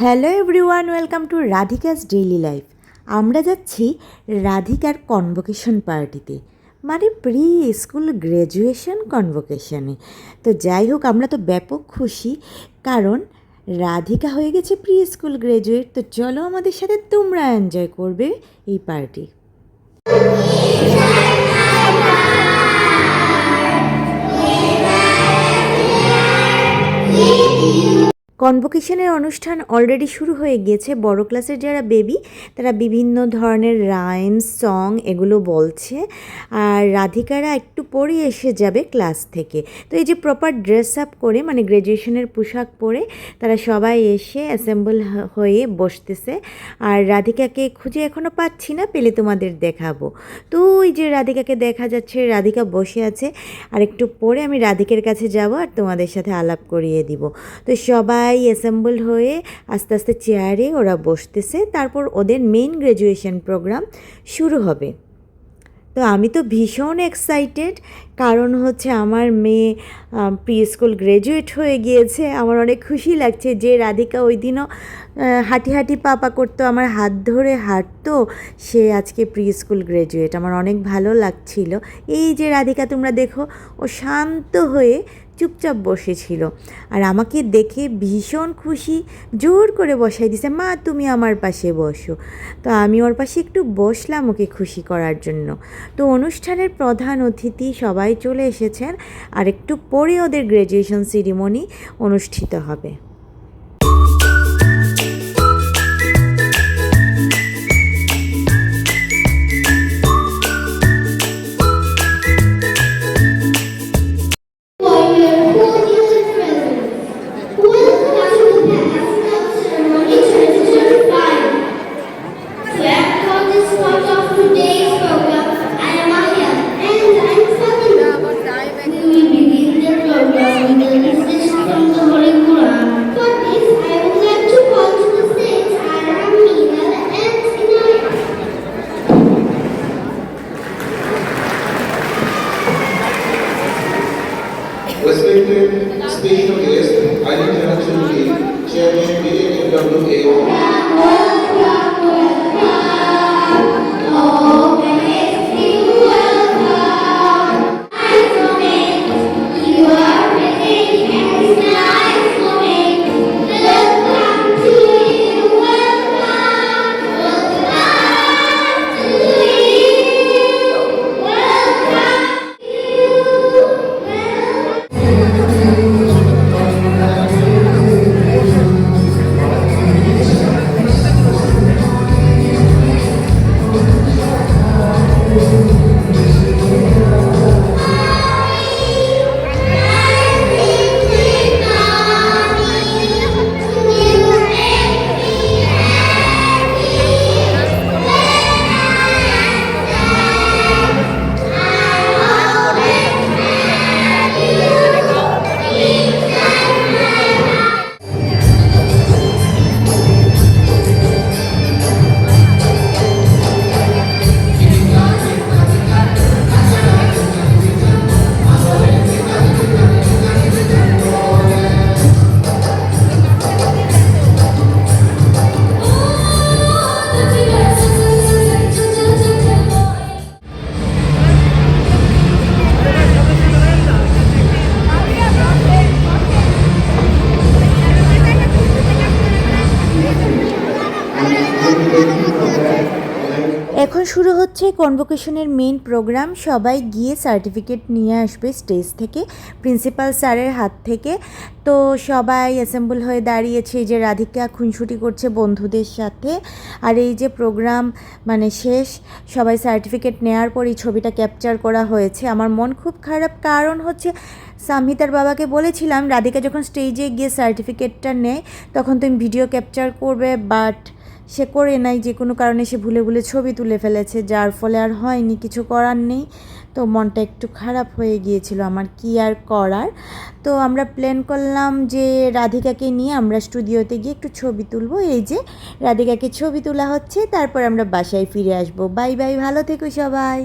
Hello everyone, welcome to Radhika's daily life. আমরা যাচ্ছি রাধিকার convocation পার্টিতে, মানে প্রি স্কুল গ্র্যাজুয়েশন কনভোকেশনে। তো যাই হোক, আমরা তো ব্যাপক খুশি, কারণ রাধিকা হয়ে গেছে প্রি স্কুল গ্র্যাজুয়েট। তো চলো আমাদের সাথে তোমরা এনজয় করবে এই পার্টি। কনভোকেশনের অনুষ্ঠান অলরেডি শুরু হয়ে গিয়েছে। বড় ক্লাসের যারা বেবি, তারা বিভিন্ন ধরনের রাইমস, সং এগুলো বলছে, আর রাধিকারা একটু পরে এসে যাবে ক্লাস থেকে। তো এই যে প্রপার ড্রেস আপ করে, মানে গ্র্যাজুয়েশনের পোশাক পরে তারা সবাই এসে অ্যাসেম্বল হয়ে বসতেছে। আর রাধিকাকে খুঁজে এখনও পাচ্ছি না, পেলে তোমাদের দেখাবো। তো ওই যে রাধিকাকে দেখা যাচ্ছে, রাধিকা বসে আছে। আর একটু পরে আমি রাধিকার কাছে যাব আর তোমাদের সাথে আলাপ করিয়ে দিব। তো সবাই অ্যাসেম্বল হয়ে আস্তে আস্তে চেয়ারে ওরা বসতেছে, তারপর ওদের মেইন গ্র্যাজুয়েশন প্রোগ্রাম শুরু হবে। তো আমি তো ভীষণ এক্সাইটেড, কারণ হচ্ছে আমার মেয়ে প্রি স্কুল গ্র্যাজুয়েট হয়ে গিয়েছে। আমার অনেক খুশি লাগছে যে রাধিকা ওই দিনও হাঁটি হাঁটি পা করতো, আমার হাত ধরে হাঁটতো, সে আজকে প্রি স্কুল গ্র্যাজুয়েট। আমার অনেক ভালো লাগছিল। এই যে রাধিকা তোমরা দেখো, ও শান্ত হয়ে চুপচাপ বসেছিল, আর আমাকে দেখে ভীষণ খুশি, জোর করে বসাই দিছে, মা তুমি আমার পাশে বসো। তো আমি ওর পাশে একটু বসলাম ওকে খুশি করার জন্য। তো অনুষ্ঠানের প্রধান অতিথি সবাই চলে এসেছেন, আর একটু পরে ওদের গ্র্যাজুয়েশন সেরিমনি অনুষ্ঠিত হবে। Respected special guest, I declare to be Chairman BMWA. এখন শুরু হচ্ছে কনভোকেশনের মেইন প্রোগ্রাম। সবাই গিয়ে সার্টিফিকেট নিয়ে আসবে স্টেজ থেকে, প্রিন্সিপাল স্যারের হাত থেকে। তো সবাই অ্যাসেম্বল হয়ে দাঁড়িয়েছে, এই যে রাধিকা খুনসুটি করছে বন্ধুদের সাথে। আর এই যে প্রোগ্রাম মানে শেষ, সবাই সার্টিফিকেট নেওয়ার পর এই ছবিটা ক্যাপচার করা হয়েছে। আমার মন খুব খারাপ, কারণ হচ্ছে সামহিতার বাবাকে বলেছিলাম রাধিকা যখন স্টেজে গিয়ে সার্টিফিকেটটা নেয় তখন তুমি ভিডিও ক্যাপচার করবে, বাট সে করে নাই, যে কোনো কারণে সে ভুলে ভুলে ছবি তুলে ফেলেছে, যার ফলে আর হয়নি, কিছু করার নেই। তো মনটা একটু খারাপ হয়ে গিয়েছিল, আমার কি আর করার। তো আমরা প্ল্যান করলাম যে রাধিকাকে নিয়ে আমরা স্টুডিওতে গিয়ে একটু ছবি তুলবো। এই যে রাধিকাকে ছবি তোলা হচ্ছে, তারপর আমরা বাসায় ফিরে আসবো। বাই বাই, ভালো থেকো সবাই।